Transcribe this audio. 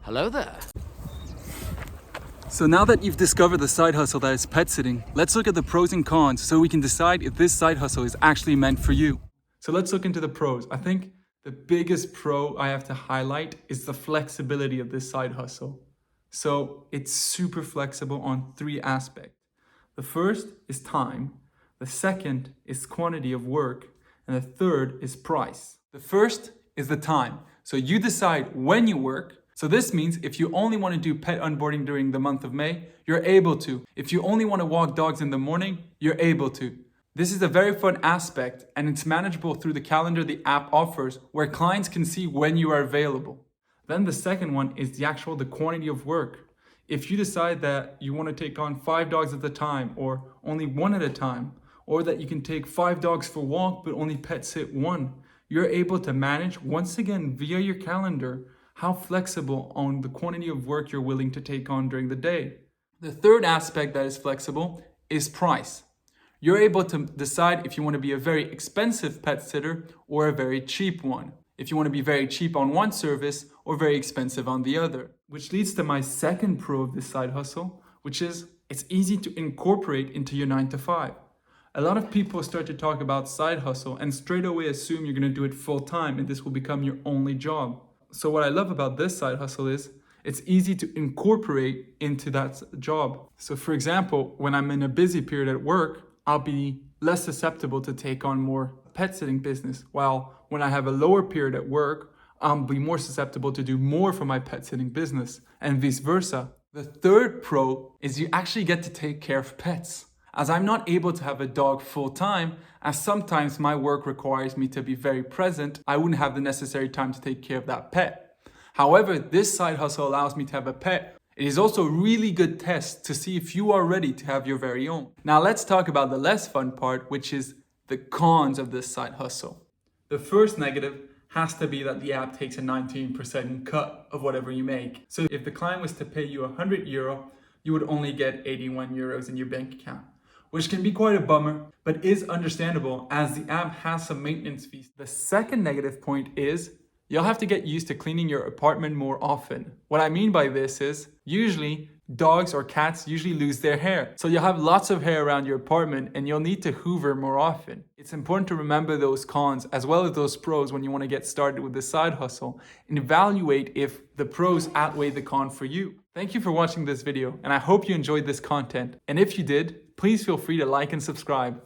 Hello there. So now that you've discovered the side hustle that is pet sitting, let's look at the pros and cons so we can decide if this side hustle is actually meant for you. So let's look into the pros. I think the biggest pro I have to highlight is the flexibility of this side hustle. So it's super flexible on three aspects. The first is time, the second is quantity of work, and the third is price. The first is the time. So you decide when you work. So this means if you only want to do pet onboarding during the month of May, you're able to. If you only want to walk dogs in the morning, you're able to. This is a very fun aspect and it's manageable through the calendar the app offers where clients can see when you are available. Then the second one is the quantity of work. If you decide that you want to take on 5 dogs at a time or only one at a time, or that you can take 5 dogs for a walk but only pet sit one, you're able to manage once again via your calendar how flexible on the quantity of work you're willing to take on during the day. The third aspect that is flexible is price. You're able to decide if you want to be a very expensive pet sitter or a very cheap one. If you want to be very cheap on one service or very expensive on the other. Which leads to my second pro of this side hustle, which is it's easy to incorporate into your 9 to 5. A lot of people start to talk about side hustle and straight away assume you're going to do it full time and this will become your only job. So what I love about this side hustle is it's easy to incorporate into that job. So for example, when I'm in a busy period at work, I'll be less susceptible to take on more pet sitting business. While when I have a lower period at work, I'll be more susceptible to do more for my pet sitting business and vice versa. The third pro is you actually get to take care of pets. As I'm not able to have a dog full time, as sometimes my work requires me to be very present, I wouldn't have the necessary time to take care of that pet. However, this side hustle allows me to have a pet. It is also a really good test to see if you are ready to have your very own. Now let's talk about the less fun part, which is the cons of this side hustle. The first negative has to be that the app takes a 19% cut of whatever you make. So if the client was to pay you €100, you would only get €81 in your bank account, which can be quite a bummer, but is understandable as the app has some maintenance fees. The second negative point is you'll have to get used to cleaning your apartment more often. What I mean by this is usually dogs or cats usually lose their hair. So you'll have lots of hair around your apartment and you'll need to hoover more often. It's important to remember those cons as well as those pros when you want to get started with the side hustle and evaluate if the pros outweigh the con for you. Thank you for watching this video and I hope you enjoyed this content. And if you did, please feel free to like and subscribe.